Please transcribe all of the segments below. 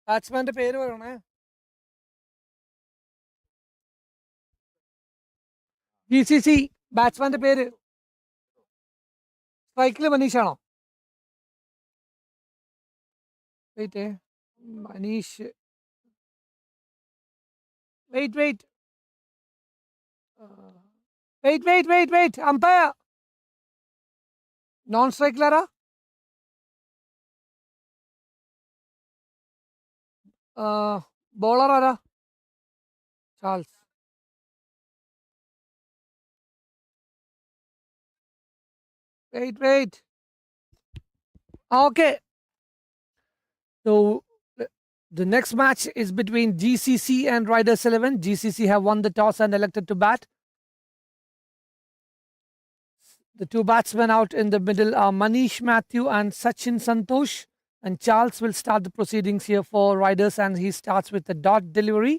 ബാറ്റ്സ്മാന്റെ പേര് പറയണേ. GCC ബാറ്റ്സ്മാന്റെ പേര്. സ്ട്രൈക്കില് മനീഷാണോ? Wait Manish. Wait umpire. Non സ്ട്രൈക്കിലാരാ? ബോളർ ആരാ? Charles. Wait. Okay. So the next match is between GCC and Riders 11. GCC have won the toss and elected to bat. The two batsmen out in the middle are Manish Matthew and Sachin Santosh. And Charles will start the proceedings here for Riders, and he starts with the dot delivery.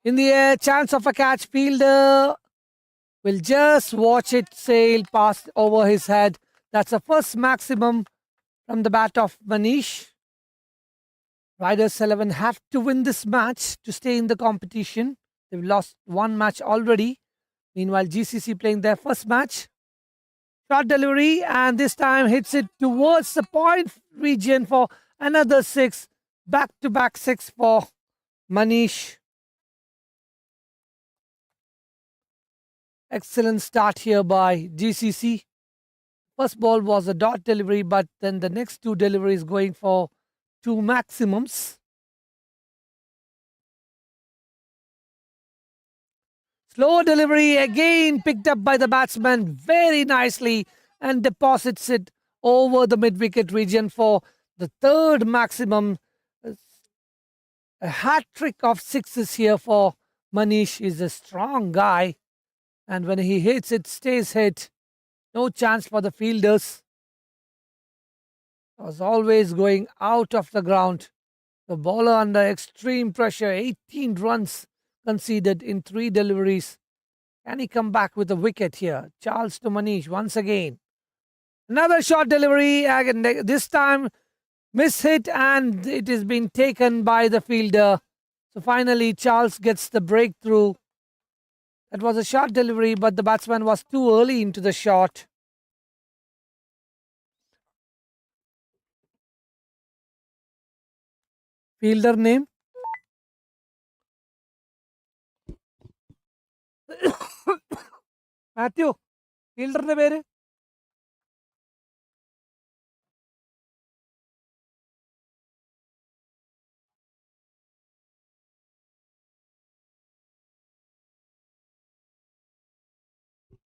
In the air, chance of a catch. Fielder will just watch it sail past over his head. That's the first maximum from the bat of Manish. Riders 11 have to win this match to stay in the competition. They've lost one match already. Meanwhile, GCC playing their first match. Short delivery, and this time hits it towards the point region for another six. Back-to-back six for Manish. Excellent start here by GCC. First ball was a dot delivery, but then the next two deliveries going for two maximums. Slow delivery again picked up by the batsman very nicely and deposits it over the mid-wicket region for the third maximum. A hat trick of sixes here for Manish. Is a strong guy, and when he hits, it stays hit. No chance for the fielders. Was always going out of the ground. The bowler under extreme pressure, 18 runs conceded in 3 deliveries. Can he come back with a wicket here? Charles to Manish once again. Another short delivery, again, this time miss hit, and it has been taken by the fielder. So finally, Charles gets the breakthrough. That was a short delivery, but the batsman was too early into the shot. Fielder name? Matthew. ഫീൽഡറിന്റെ പേര്?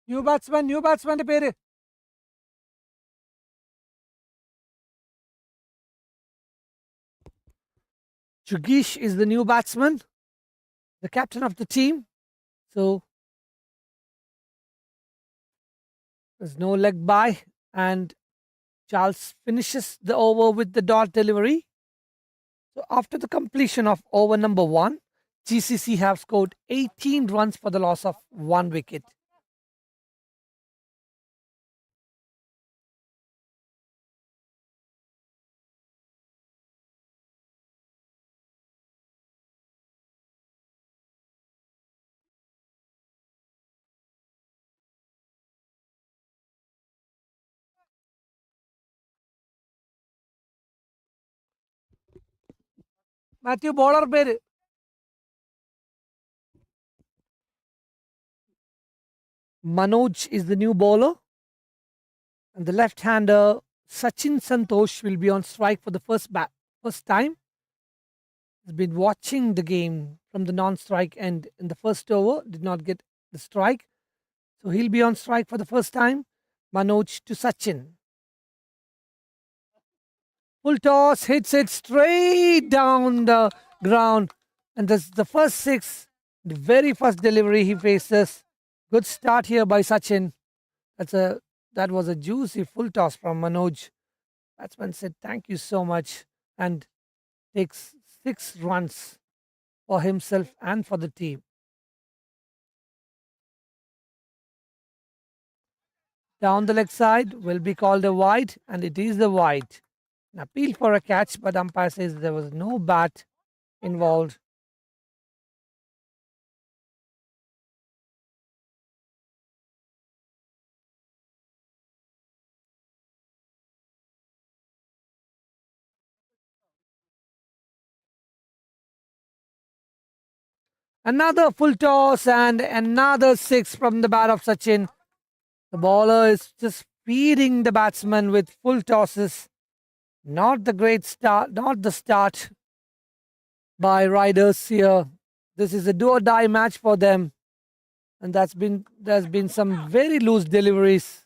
New ബാറ്റ്സ്മാന്റെ പേര്? Jugesh is the new batsman, the captain of the team. So there's no leg by, and Charles finishes the over with the dot delivery. So after the completion of over number 1, GCC have scored 18 runs for the loss of 1 wicket. Matthew, bowler പേര്? Manoj is the new bowler, and the left-hander Sachin Santosh will be on strike for the first time. He's been watching the game from the non-strike end in the first over, did not get the strike. So he'll be on strike for the first time. Manoj to Sachin. Full toss, hits it straight down the ground. And that's the first six, the very first delivery he faces. Good start here by Sachin. That was a juicy full toss from Manoj. Batsman said, thank you so much, and takes 6 runs for himself and for the team. down the leg side will be called a wide, and it is the wide. An appeal for a catch, but umpire says there was no bat involved. Another full toss and another six from the bat of Sachin. The bowler is just feeding the batsman with full tosses. Not the great start, not the start by riders here. This is a do or die match for them, and there's been some very loose deliveries,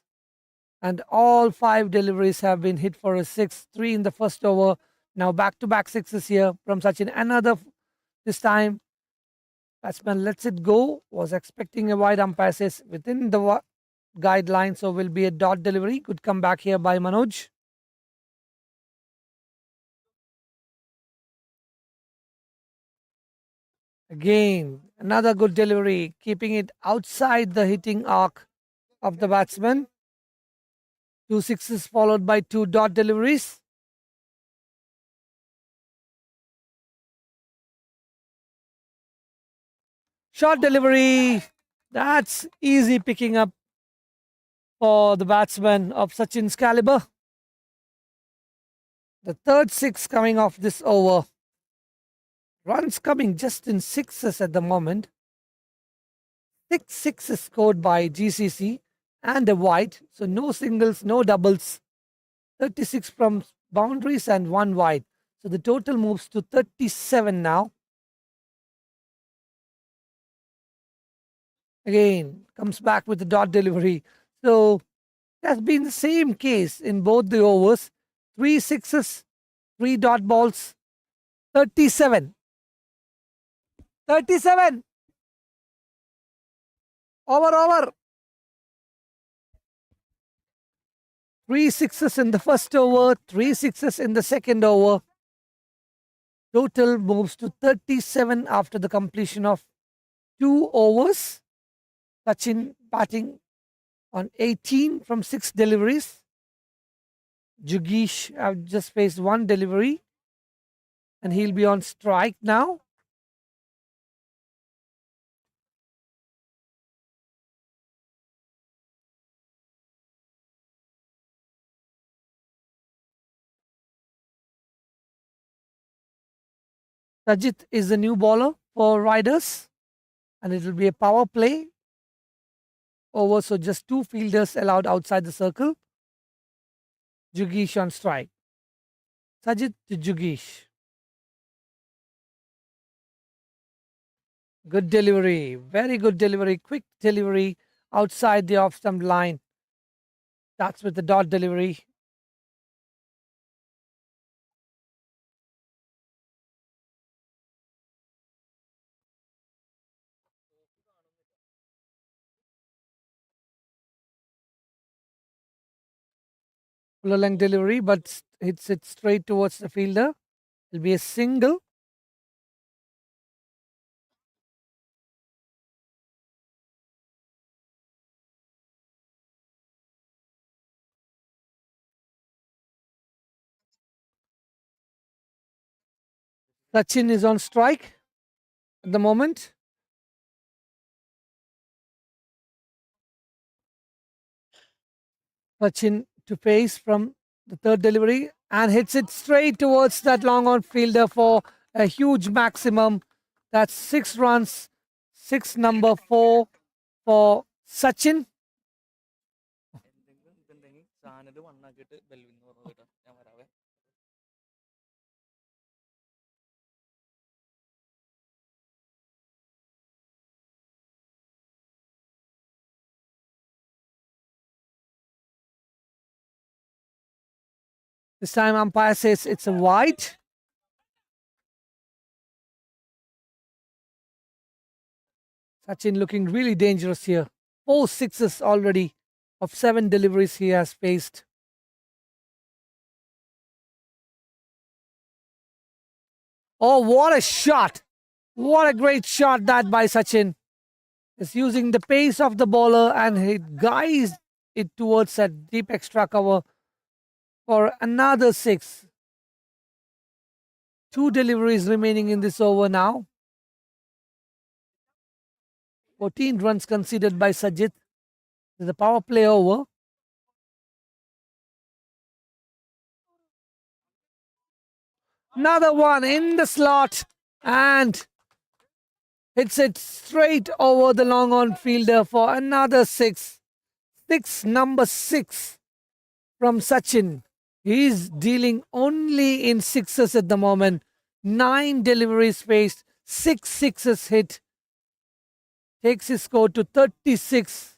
and all five deliveries have been hit for a six. Three in the first over. Now back to back sixes here from Sachin. Another this time. Batsman lets it go. Was expecting a wide, umpire says within the guideline, so will be a dot delivery. Good comeback here by Manoj. Again, another good delivery, keeping it outside the hitting arc of the batsman. Two sixes followed by two dot deliveries. Short delivery. That's easy picking up for the batsman of Sachin's caliber. The third six coming off this over. Runs coming just in sixes at the moment. 6 sixes scored by GCC and a wide. So no singles, no doubles. 36 from boundaries and one wide. So the total moves to 37 now. Again, comes back with the dot delivery. So that's been the same case in both the overs. 3 sixes, 3 dot balls, 37. 37. Over. 3 sixes in the first over, 3 sixes in the second over. Total moves to 37 after the completion of 2 overs. Sachin batting on 18 from 6 deliveries. Jugesh have just faced 1 delivery, and he'll be on strike now. Sajid is the new bowler for Riders, and it will be a power play over. So just 2 fielders allowed outside the circle. Jugesh on strike. Sajid to Jugesh. Good delivery, very good delivery, quick delivery outside the off stump line. That's with the dot delivery. Full length delivery, but hits it straight towards the fielder. It'll be a single. Sachin is on strike at the moment. Sachin to face from the third delivery and hits it straight towards that long on fielder for a huge maximum. That's 6 runs, 6 number 4 for Sachin. This time umpire says it's a wide. Sachin looking really dangerous here. 4 sixes already of 7 deliveries he has faced. Oh, what a shot! What a great shot that by Sachin. Is using the pace of the bowler and he guides it towards a deep extra cover for another 6. 2 deliveries remaining in this over now. 14 runs conceded by Sajid. There's a power play over. Another one in the slot and hits it straight over the long on fielder for another 6. Number 6 from Sachin. He's dealing only in sixes at the moment. 9 deliveries faced, 6 sixes hit. Takes his score to 36.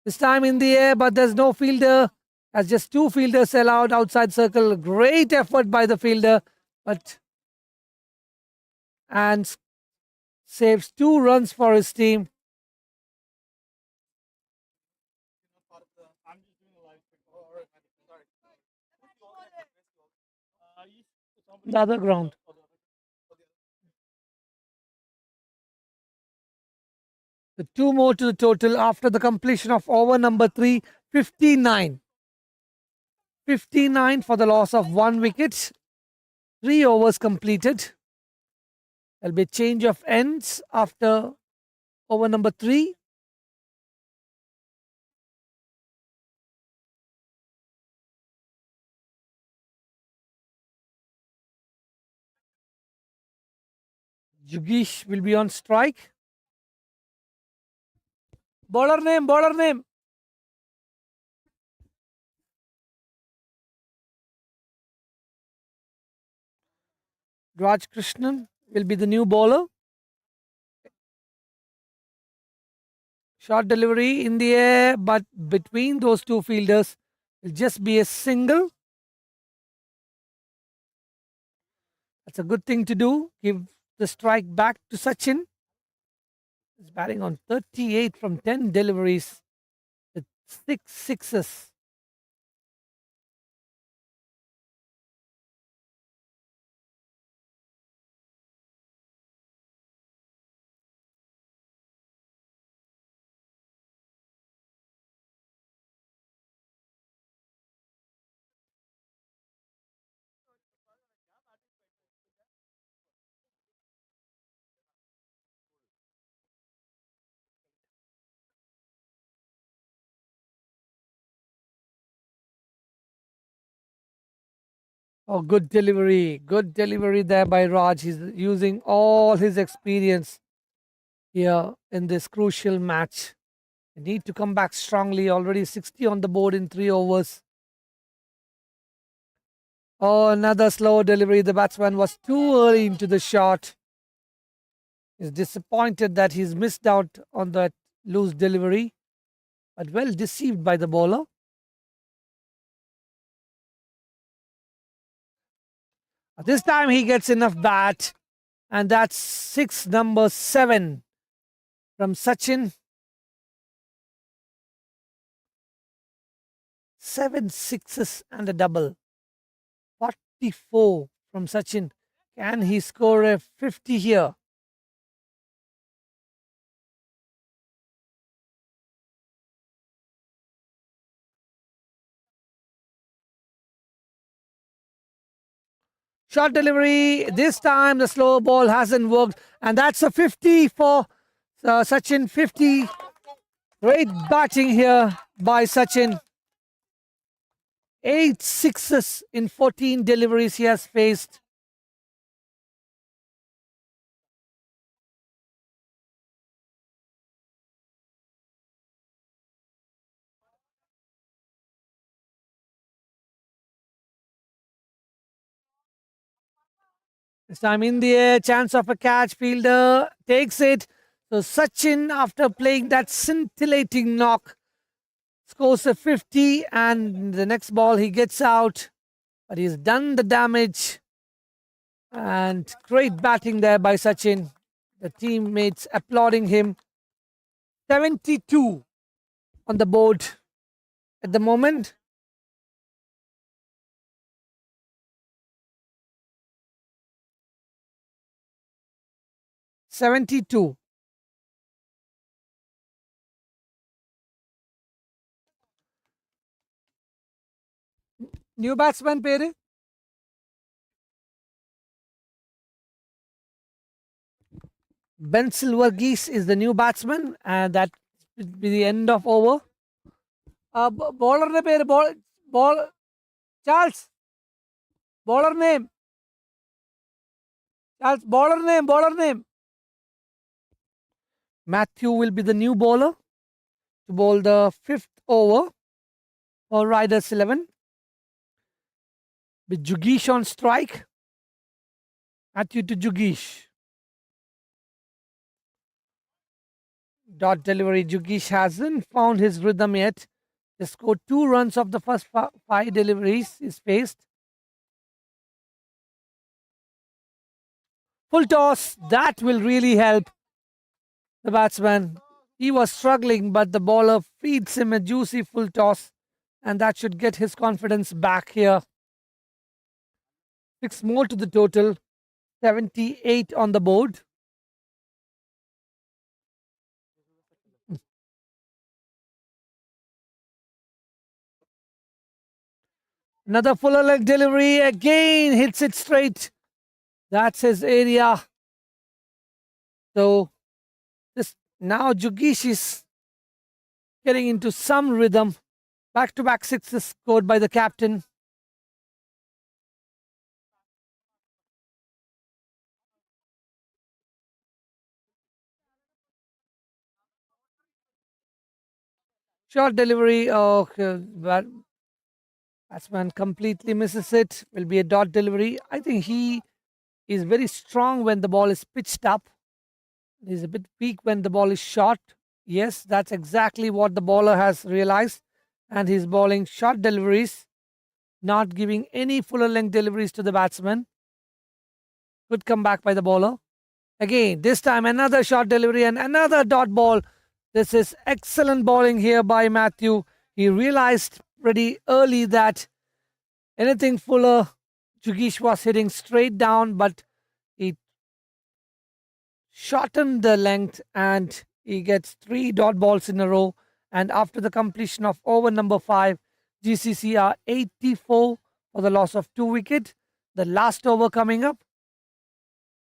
This time in the air, but there's no fielder. As just 2 fielders allowed outside circle. Great effort by the fielder, but and saves 2 runs for his team. The other ground. The 2 more to the total after the completion of over number 3, 59. 59 for the loss of 1 wicket. 3 overs completed. There'll be a change of ends after over number 3. Jugish will be on strike. Bowler name, bowler name. Raj Krishnan will be the new bowler. Short delivery in the air, but between those 2 fielders will just be a single. That's a good thing to do. Give the strike back to Sachin. He's batting on 38 from 10 deliveries with 6 sixes. Oh, good delivery. Good delivery there by Raj. He's using all his experience here in this crucial match. They need to come back strongly. Already 60 on the board in 3 overs. Oh, another slow delivery. The batsman was too early into the shot. He's disappointed that he's missed out on that loose delivery, but well deceived by the bowler. This time he gets enough bat, and that's 6 number 7 from Sachin. 7 sixes and a double. 44 from Sachin. Can he score a 50 here? Short delivery. This time the slow ball hasn't worked, and that's a 50 for Sachin. 50. Great batting here by Sachin. 8 sixes in 14 deliveries he has faced. This time in the air, chance of a catch. Fielder takes it. So Sachin, after playing that scintillating knock, scores a 50, and the next ball he gets out, but he's done the damage. And great batting there by Sachin. The teammates applauding him. 72 on the board at the moment. '72. New batsman பேரு Ben Silvergeese is the new batsman, and that will be the end of over. Bowler பேரு ball Charles. Bowler name. Charles. Bowler name. Matthew will be the new bowler to bowl the fifth over for Riders 11. With Jugish on strike. Matthew to Jugish. Dot delivery. Jugish hasn't found his rhythm yet. Just scored 2 runs of the first 5 deliveries he's faced. Full toss. That will really help the batsman. He was struggling, but the bowler feeds him a juicy full toss, and that should get his confidence back here. 6 more to the total. 78 on the board. Another fuller leg delivery. Again, hits it straight. That's his area. So this now Jugish is getting into some rhythm. Back-to-back sixes scored by the captain. Short delivery. Oh, batsman completely misses it. Will be a dot delivery. I think he is very strong when the ball is pitched up. He's a bit weak when the ball is short. Yes, that's exactly what the bowler has realized. And he's bowling short deliveries, not giving any fuller length deliveries to the batsman. Good comeback by the bowler. Again, this time another short delivery and another dot ball. This is excellent bowling here by Matthew. He realized pretty early that anything fuller, Jugish was hitting straight down, but he shortened the length and he gets 3 dot balls in a row. And after the completion of over number 5, GCC are 84 for the loss of 2 wickets. The last over coming up.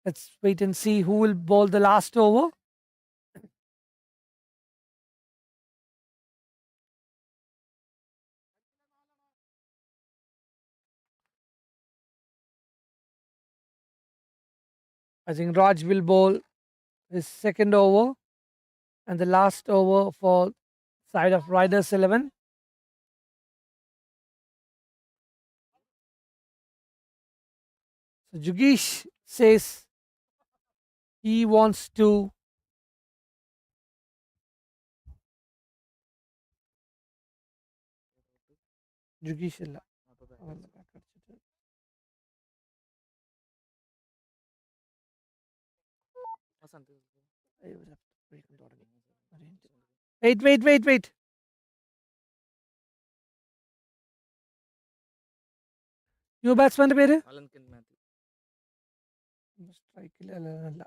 Let's wait and see who will bowl the last over. I think Raj will bowl his second over and the last over for side of Riders 11. So Jugish says he wants to Jugish ಇಲ್ಲ. Wait. New batsman പേര് Strike അല്ല.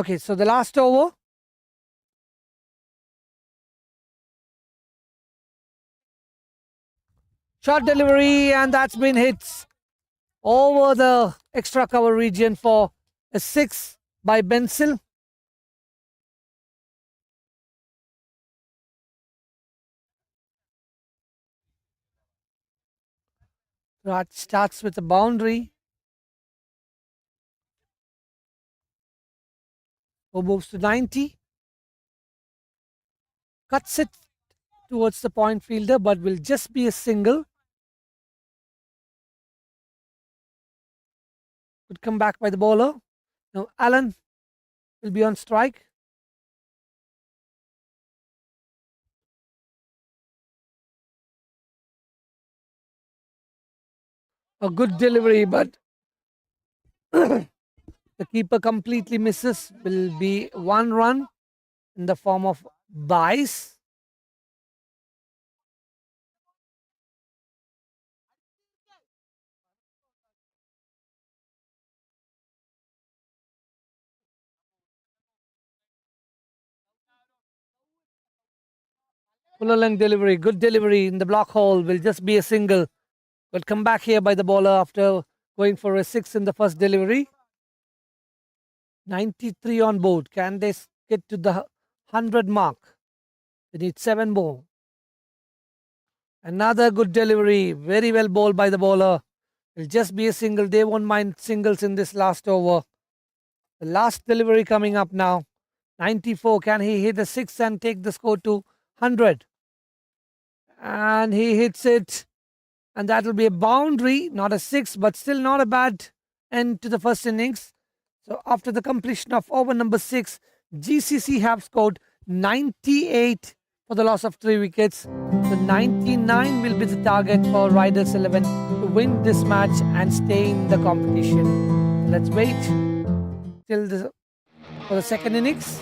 Okay, so the last over. Short delivery, and that's been hit over the extra cover region for a 6 by Bensil. Raj starts with a boundary. Who moves to 90. Cuts it towards the point fielder, but will just be a single. Good comeback by the bowler. Now Allen will be on strike. A good delivery, but the keeper completely misses. Will be 1 run in the form of byes. Fuller length delivery, good delivery in the block hole, will just be a single. Will come back here by the bowler after going for a six in the first delivery. 93 on board. Can they get to the 100 mark? They need 7 more. Another good delivery. Very well bowled by the bowler. It'll just be a single. They won't mind singles in this last over. The last delivery coming up now. 94. Can he hit a 6 and take the score to 100? And he hits it. And that will be a boundary. Not a 6, but still not a bad end to the first innings. So after the completion of over number 6, GCC have scored 98 for the loss of 3 wickets. So 99 will be the target for Riders 11 to win this match and stay in the competition. Let's wait for the second innings.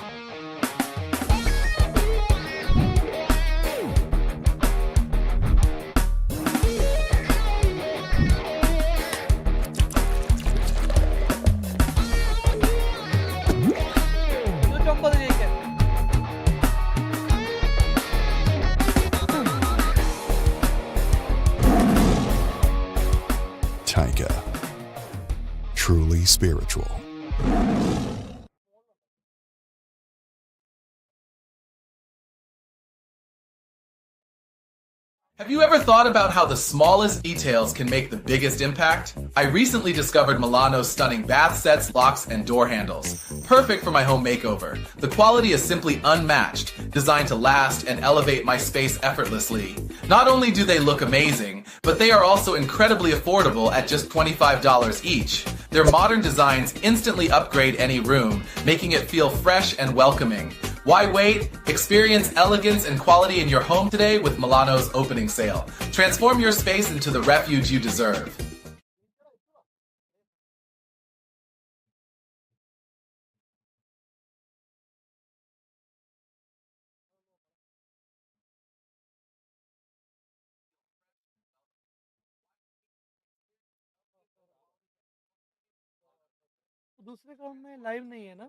Tiger. Truly spiritual. Have you ever thought about how the smallest details can make the biggest impact? I recently discovered Milano's stunning bath sets, locks, and door handles. Perfect for my home makeover. The quality is simply unmatched, designed to last and elevate my space effortlessly. Not only do they look amazing, but they are also incredibly affordable at just $25 each. Their modern designs instantly upgrade any room, making it feel fresh and welcoming. Why wait? Experience elegance and quality in your home today with Milano's opening sale. Transform your space into the refuge you deserve. दूसरे ground में live नहीं है ना?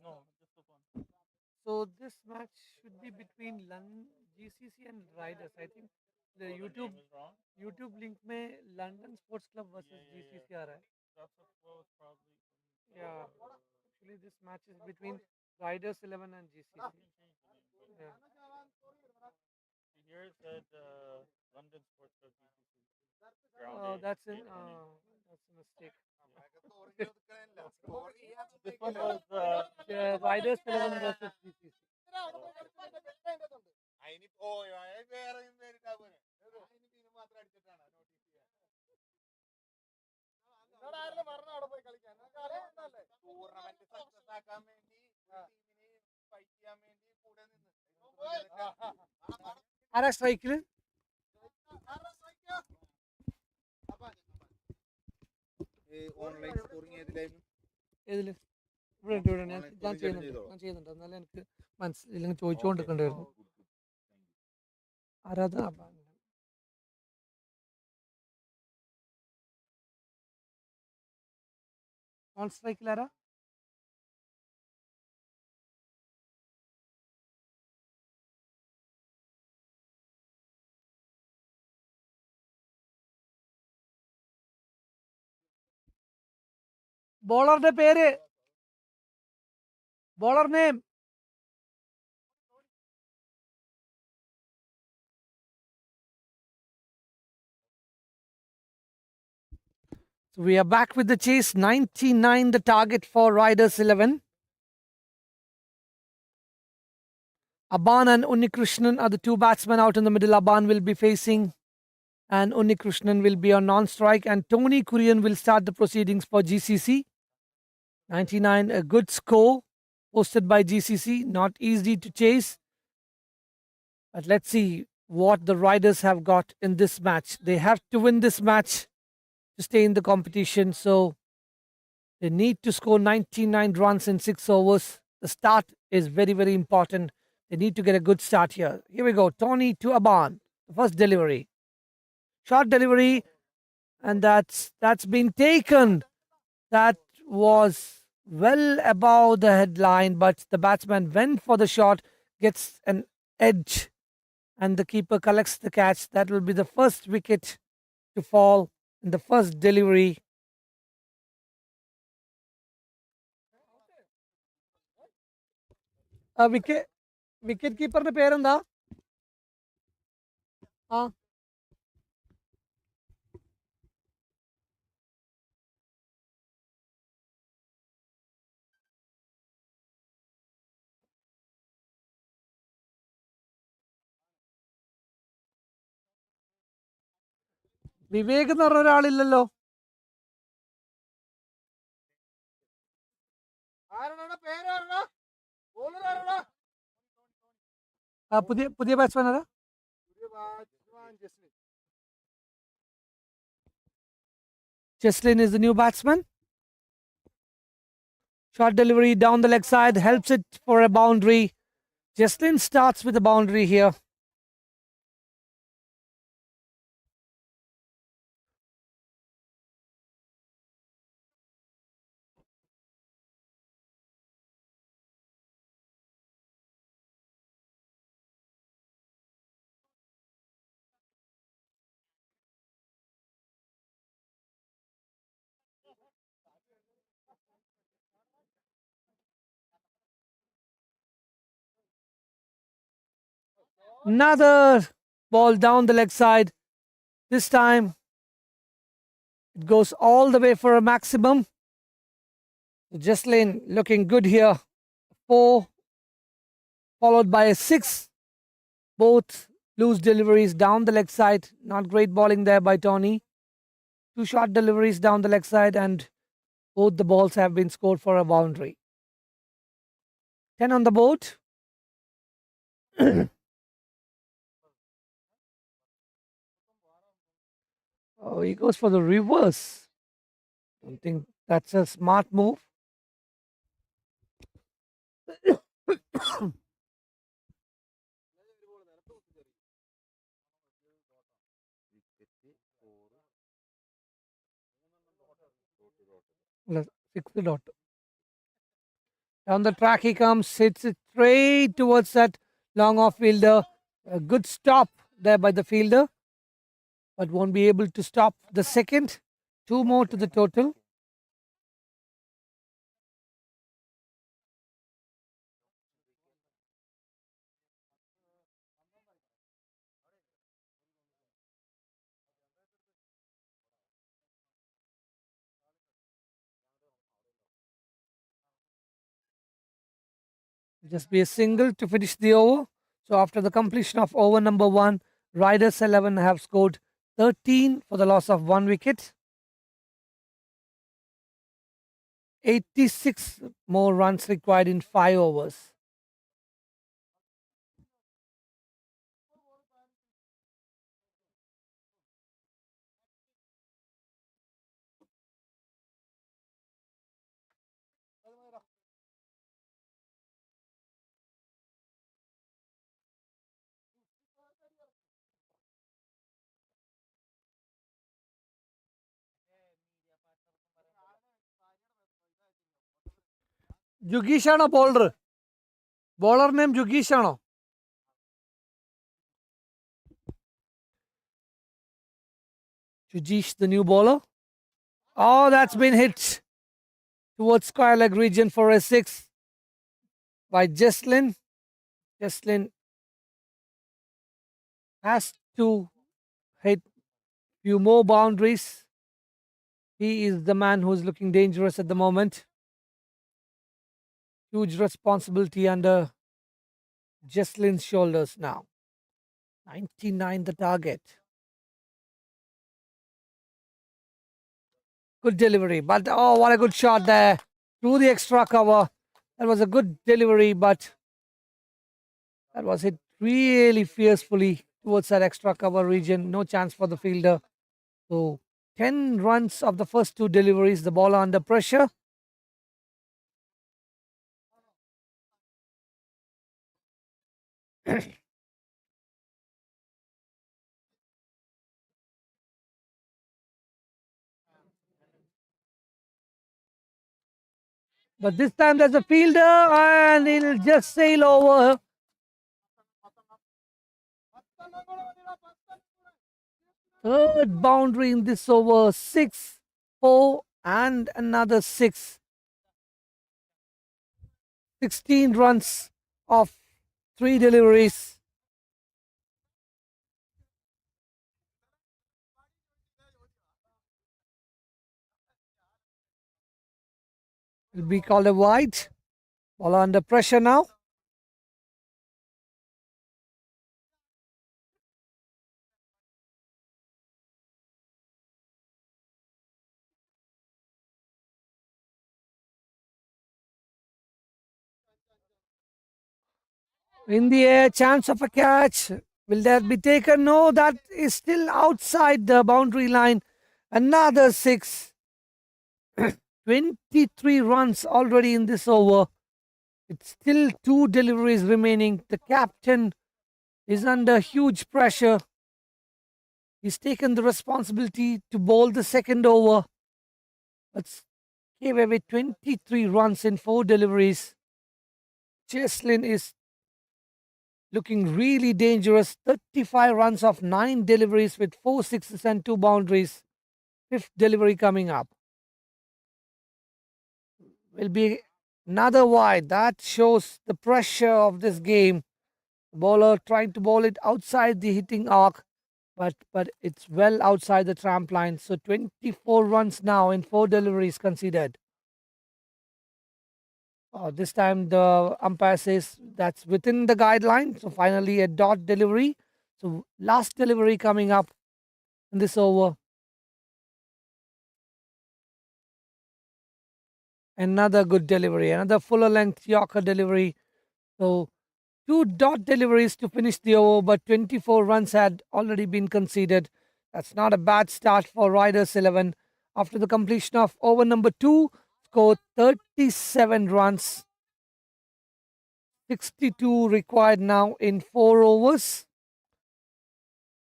No, just for fun. So this match should be between GCC and Riders. I think the Oh, the YouTube name is wrong. YouTube link में London Sports Club versus Yeah, yeah, GCC आ रहा है. That's what was probably. Yeah, actually this match is between Riders 11 and GCC. They changed the name, but Yeah. see, here it said London Sports Club GCC. Oh, that's a mistake. This one was Riders 11 versus GCC. ആരാ സ്ട്രൈക്കില്? ഏതില്? ഇവിടെ ഉണ്ട്, ഇവിടെ ഉണ്ട്. ഞാൻ ചെയ്യുന്നുണ്ട്. എന്നാലും എനിക്ക് മനസ്സിലെങ്കിൽ ചോദിച്ചുകൊണ്ടിരിക്കണ്ടായിരുന്നു. ആരാധന ഓൺ സ്ട്രൈക്കിലാരാ? ബോളറുടെ പേര്, bowler name. So we are back with the chase. 99 the target for Riders 11. Aban and Unnikrishnan are the two batsmen out in the middle. Aban will be facing and Unnikrishnan will be on non-strike, and Tony Kurian will start the proceedings for GCC. 99, a good score posted by GCC. Not easy to chase. But let's see what the Riders have got in this match. They have to win this match to stay in the competition. So they need to score 99 runs in 6 overs. The start is very, very important. They need to get a good start here. Here we go. Tony to Aban. The first delivery. Short delivery. And that's been taken. That was well above the headline, but the batsman went for the shot, gets an edge, and the keeper collects the catch. That will be the first wicket to fall in the first delivery. Wicket കീപ്പറിന്റെ പേരെന്താ? ആ വിവേക് എന്ന് പറഞ്ഞ ഒരാളില്ലല്ലോ. പുതിയ പുതിയ batsman ആരാ? Cheslin is the new batsman. Short delivery down the leg side helps it for a boundary. Cheslin starts with a boundary here. Another ball down the leg side. This time it goes all the way for a maximum. Cheslin looking good here. 4 followed by a 6. Both loose deliveries down the leg side. Not great bowling there by Tony. 2 short deliveries down the leg side, and both the balls have been scored for a boundary. 10 on the board. Oh, he goes for the reverse. Don't think that's a smart move. Sixth dot. Down the track he comes, hits it straight towards that long off fielder. A good stop there by the fielder, but won't be able to stop the second. 2 more to the total. Just be a single to finish the over. So after the completion of over number 1, Riders 11 have scored 13 for the loss of 1 wicket. 86 more runs required in 5 overs. ജുഗീഷാണോ bowler? Bowler name ജുഗീഷാണോ? Jugesh, the new bowler. Oh, that's been hit towards square leg region for a 6 by Cheslin. Cheslin has to hit few more boundaries. He is the man who is looking dangerous at the moment. Huge responsibility under Jeslin's shoulders now. 99 the target. Good delivery, but oh, what a good shot there through the extra cover. That was a good delivery, but that was hit really fiercely towards that extra cover region. No chance for the fielder. So 10 runs of the first 2 deliveries. The ball under pressure. But this time there's a fielder and he'll just sail over. Third boundary in this over. 6, 4, and another 6. 16 runs of 3 deliveries. Will be called a wide. Ball under pressure now. In the air, chance of a catch. Will that be taken? No, that is still outside the boundary line. Another 6. 23 runs already in this over. It's still 2 deliveries remaining. The captain is under huge pressure. He's taken the responsibility to bowl the second over, but gave away 23 runs in 4 deliveries. Cheslin is looking really dangerous. 35 runs of 9 deliveries with 4 sixes and 2 boundaries. 5th delivery coming up. Will be another wide. That shows the pressure of this game. The bowler trying to bowl it outside the hitting arc, but it's well outside the tramp line. So 24 runs now in 4 deliveries considered. This time the umpire says that's within the guideline. So finally a dot delivery. So last delivery coming up in this over. Another good delivery, another fuller length Yorker delivery. So 2 dot deliveries to finish the over, but 24 runs had already been conceded. That's not a bad start for Riders 11. After the completion of over number 2, scored 37 runs. 62 required now in 4 overs.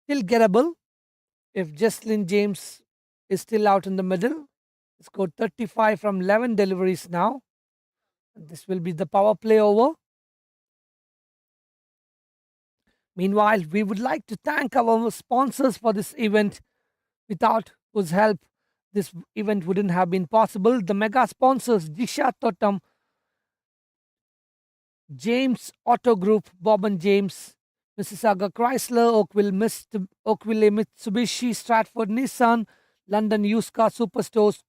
Still gettable if Jesslyn James is still out in the middle. Scored 35 from 11 deliveries now. This will be the power play over. Meanwhile, we would like to thank our sponsors for this event, without whose help this event wouldn't have been possible. The mega sponsors Disha Totem, James Auto Group, Bob and James, Mississauga Chrysler, Oakville Mitsubishi, Stratford Nissan, London Used Car Superstores,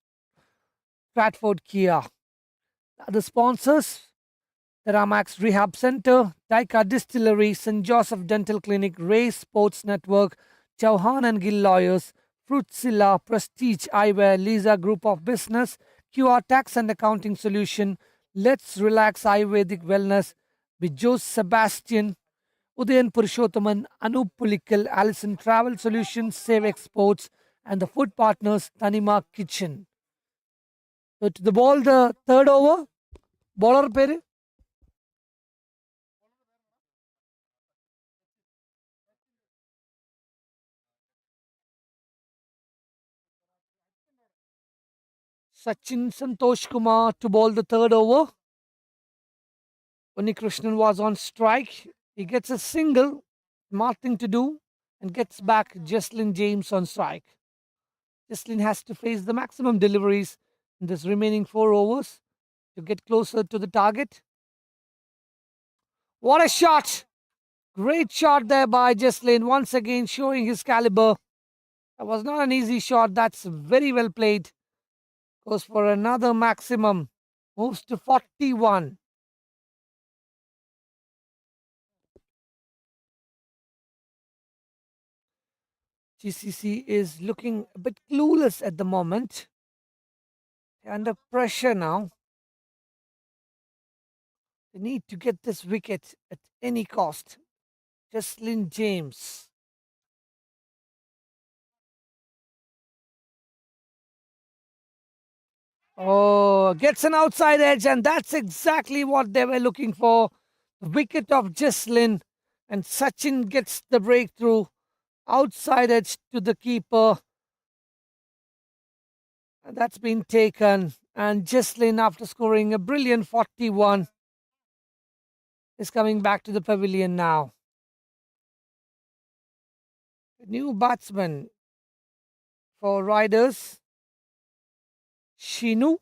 Stratford Kia. The other sponsors, Teramax Rehab Center, Taika Distillery, St. Joseph Dental Clinic, Ray Sports Network, Chauhan and Gill Lawyers, Fruitsilla, Prestige Eyewear, Lisa Group of Business, QR Tax and Accounting Solution, Let's Relax Ayurvedic Wellness, Bijos Sebastian, Udayan Purushothaman, Anup Pulikal, Allison Travel Solutions, Save Exports, and the food partners, Tanima Kitchen. So to the ball, the third over, bowler pere. Sachin Santosh Kumar to bowl the third over. Krishnan was on strike. He gets a single, smart thing to do, and gets back Jesslyn James on strike. Jesslyn has to face the maximum deliveries in this remaining 4 overs to get closer to the target. What a shot! Great shot there by Jesslyn, once again showing his caliber. That was not an easy shot. That's very well played. Goes for another maximum. Moves to 41. GCC is looking a bit clueless at the moment. They're under pressure now. They need to get this wicket at any cost. Jesslyn James. Oh, gets an outside edge, and that's exactly what they were looking for. The wicket of Jesslyn, and Sachin gets the breakthrough. Outside edge to the keeper. And that's been taken. And Jesslyn, after scoring a brilliant 41, is coming back to the pavilion now. New batsman for Riders, Shinu.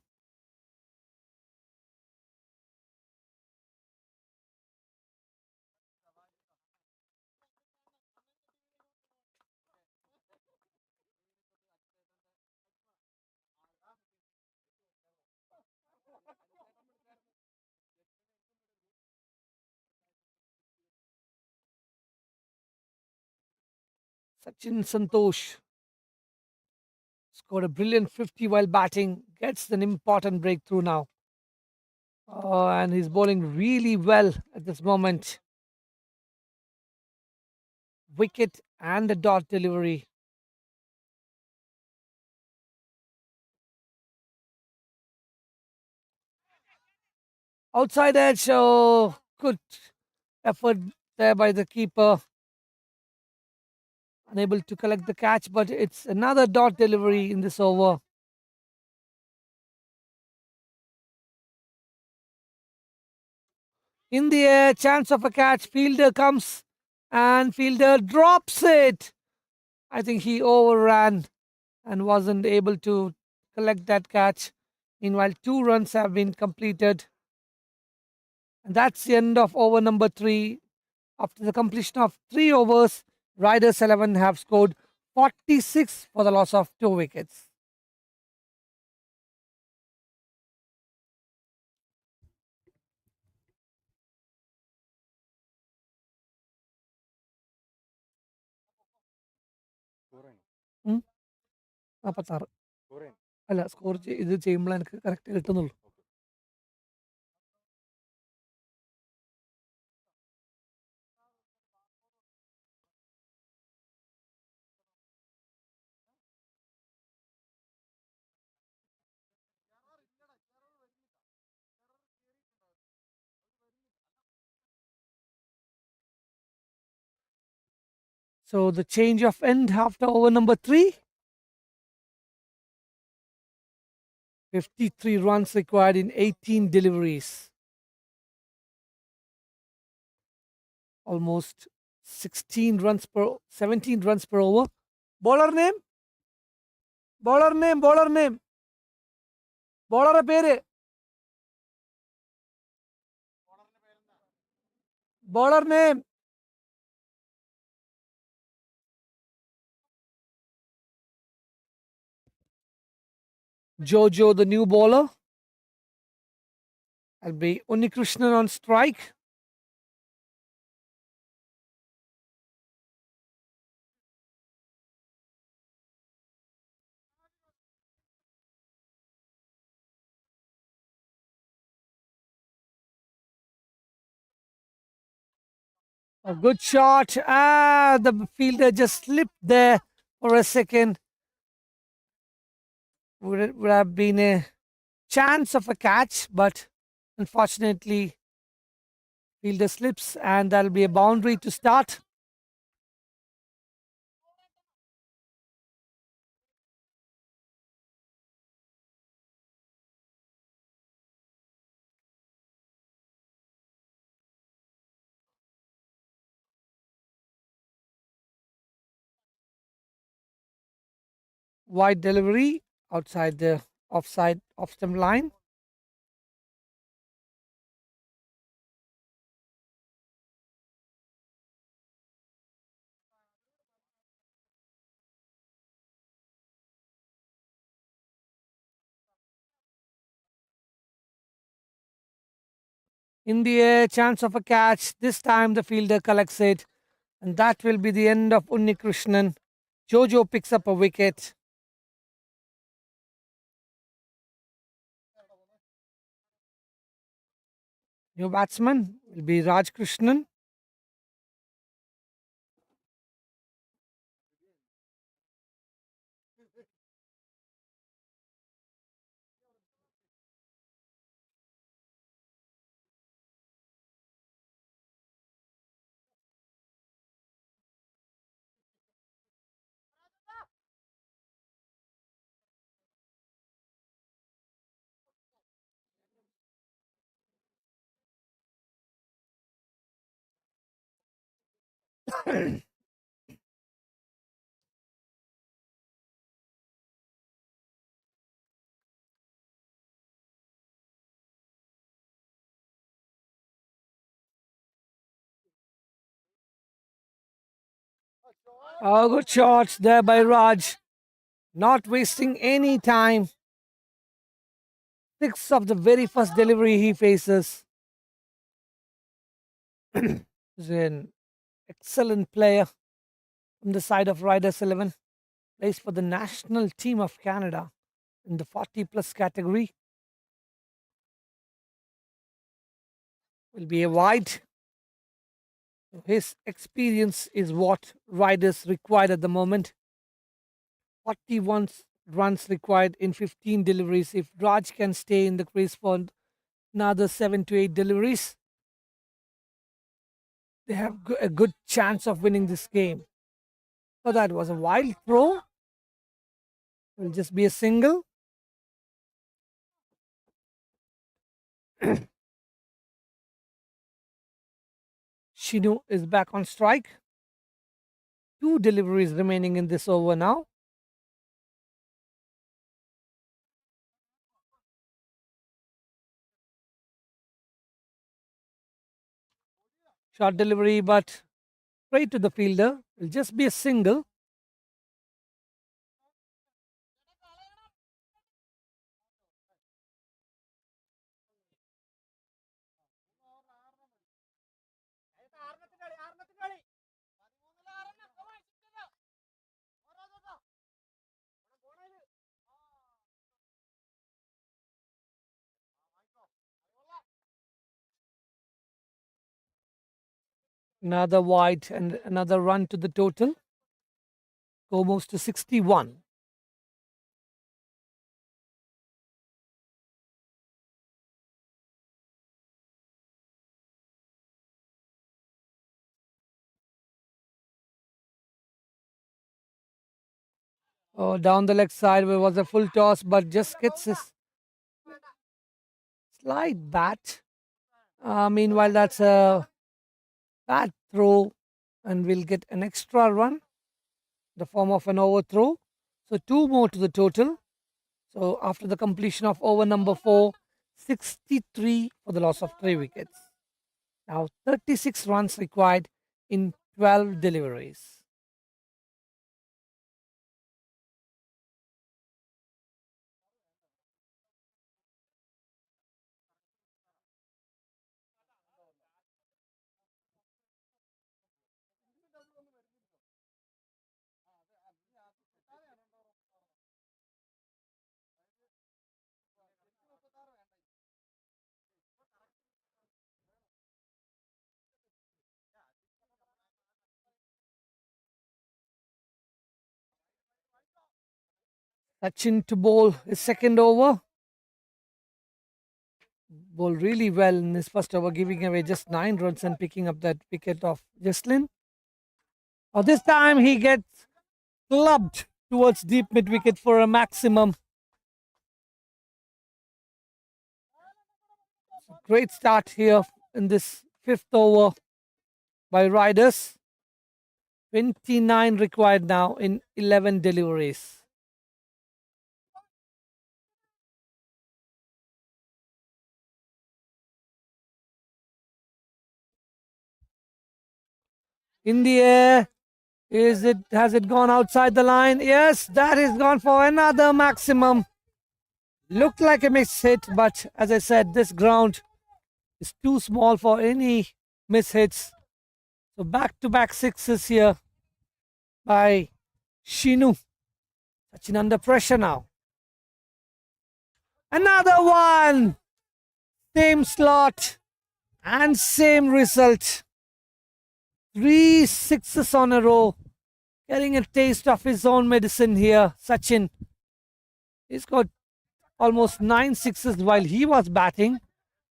Sachin Santosh scored a brilliant 50 while batting, gets an important breakthrough now. Oh, and he's bowling really well at this moment. Wicket and the dot delivery. Outside edge, oh, good effort there by the keeper. Unable to collect the catch, but it's another dot delivery in this over. In the air, chance of a catch. Fielder comes and fielder drops it. I think he overran and wasn't able to collect that catch. Meanwhile, 2 runs have been completed. And that's the end of over number 3. After the completion of 3 overs, Riders 11 have scored 46 for the loss of 2 wickets. ഉം. 46 അല്ല score ഇത് ചെയ്യുമ്പോൾ എനിക്ക് correct കിട്ടുന്നുള്ളൂ. So the change of end after over number 3. 53 runs required in 18 deliveries. Almost 17 runs per over. Bowler name? Bowler name, bowler name. Bowler പേര്. Bowler name. Jojo, the new bowler. I'll be Unikrishnan on strike. A good shot. The fielder just slipped there for a second. Would have been a chance of a catch, but unfortunately, fielder slips and that'll be a boundary to start. Wide delivery outside the offside off stump line. In the air, chance of a catch. This time the fielder collects it, and that will be the end of Unnikrishnan. Jojo picks up a wicket. New batsman will be Raj Krishnan. Oh, good shots there by Raj. Not wasting any time. Six of the very first delivery he faces. He's an excellent player from the side of Riders 11. Plays for the national team of Canada in the 40 plus category. Will be a wide. His experience is what Riders required at the moment. 41 runs required in 15 deliveries. If Raj can stay in the crease for another 7 to 8 deliveries, they have a good chance of winning this game. So that was a wild throw. Will just be a single. Shinu is back on strike. 2 deliveries remaining in this over now. Short delivery, but straight to the fielder. Will just be a single. Another wide and another run to the total. Go moves to 61. Oh, down the leg side where was a full toss, but just gets his slight bat. Meanwhile, that's a bad throw, and we'll get an extra run in the form of an overthrow. So 2 more to the total. So after the completion of over number 4, 63 for the loss of 3 wickets. Now 36 runs required in 12 deliveries. Sachin to bowl his second over. Bowled really well in his first over, giving away just 9 runs and picking up that wicket of Jaslin. This time he gets clubbed towards deep mid wicket for a maximum. Great start here in this 5th over by Riders. 29 required now in 11 deliveries. In the air, has it gone outside the line? Yes, that is gone for another maximum. Looked like a missed hit, but as I said, this ground is too small for any miss hits. So back-to-back sixes here by Shinu. Sachin under pressure now. Another one. Same slot and same result. 3 sixes on a row. Getting a taste of his own medicine here, Sachin. He's got almost 9 sixes while he was batting.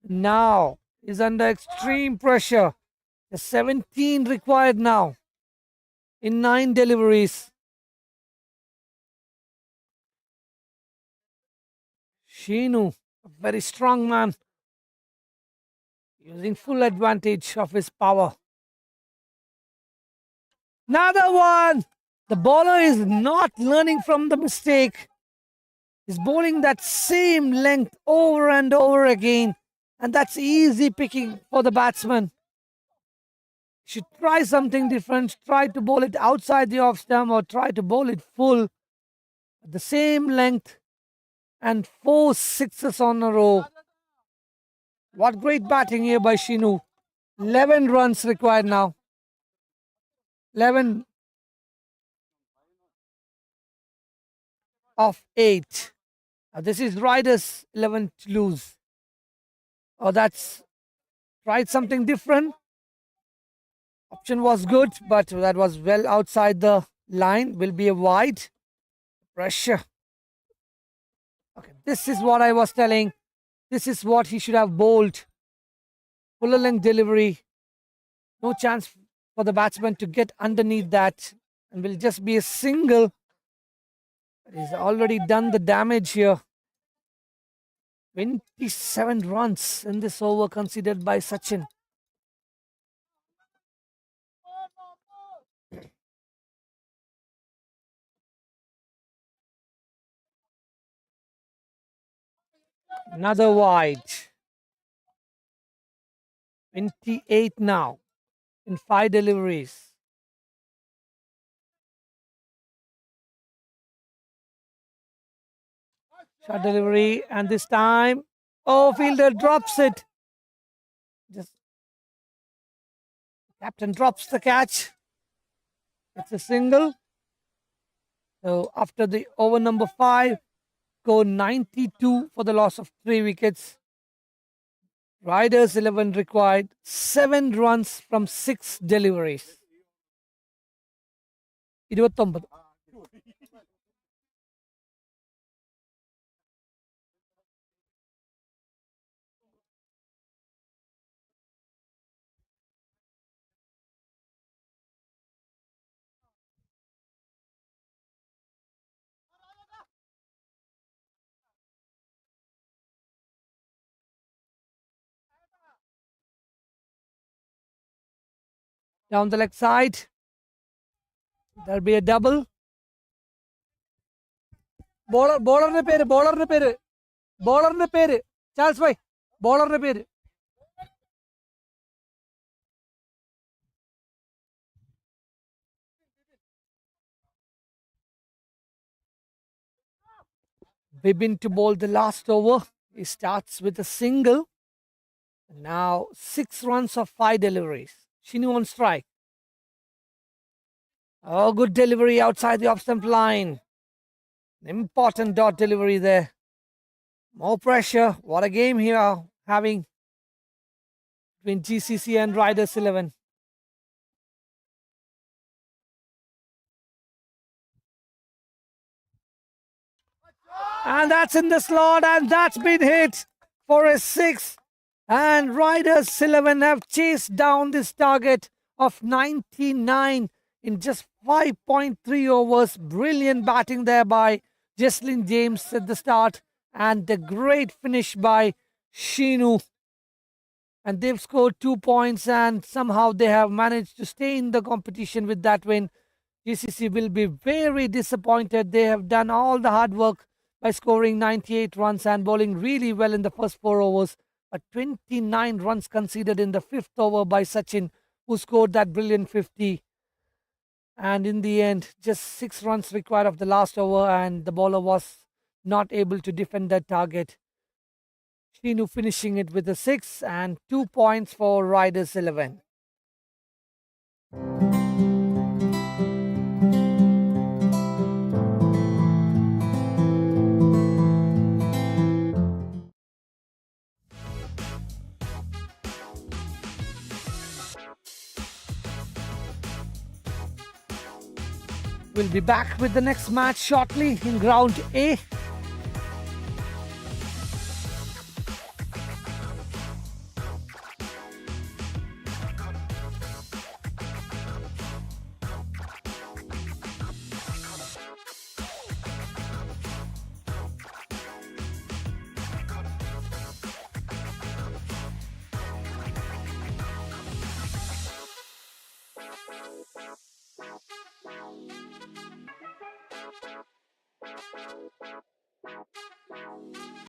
Now he's under extreme pressure. The 17 required now in 9 deliveries. Shinu, a very strong man, using full advantage of his power. Another one. The bowler is not learning from the mistake. He's bowling that same length over and over again. And that's easy picking for the batsman. Should try something different. Try to bowl it outside the off stump or try to bowl it full at the same length, and 4 sixes on a row. What great batting here by Shinu. 11 runs required now. 11 of 8. Now this is Riders 11 to lose. Oh, that's tried something different. Option was good, but that was well outside the line. Will be a wide. Pressure. Okay, this is what I was telling. This is what he should have bowled. Fuller length delivery. No chance for the batsman to get underneath that, and will just be a single. He's already done the damage here. 27 runs in this over conceded by Sachin. Another wide. 28 now in 5 deliveries. Short delivery, and this time, oh, fielder drops it. Just captain drops the catch. It's a single. So after the over number 5, go 92 for the loss of 3 wickets. Riders 11 required 7 runs from 6 deliveries. 29. Down the leg side. There'll be a double. Bowler ne pere. Charles bhai. Bowler ne pere. Bibin to bowl the last over. He starts with a single. Now 6 runs of 5 deliveries. Shinu on strike. Oh, good delivery outside the off-stump line. Important dot delivery there. More pressure. What a game here having between GCC and Riders 11. And that's in the slot, and that's been hit for a 6. And Riders 11 have chased down this target of 99 in just 5.3 overs. Brilliant batting there by Jesslyn James at the start, and the great finish by Shinu. And they've scored 2 points, and somehow they have managed to stay in the competition with that win. GCC will be very disappointed. They have done all the hard work by scoring 98 runs and bowling really well in the first 4 overs. But 29 runs conceded in the 5th over by Sachin, who scored that brilliant 50. And in the end, just 6 runs required of the last over, and the bowler was not able to defend that target. Shinu finishing it with a 6, and 2 points for Riders 11. We'll be back with the next match shortly in Ground A.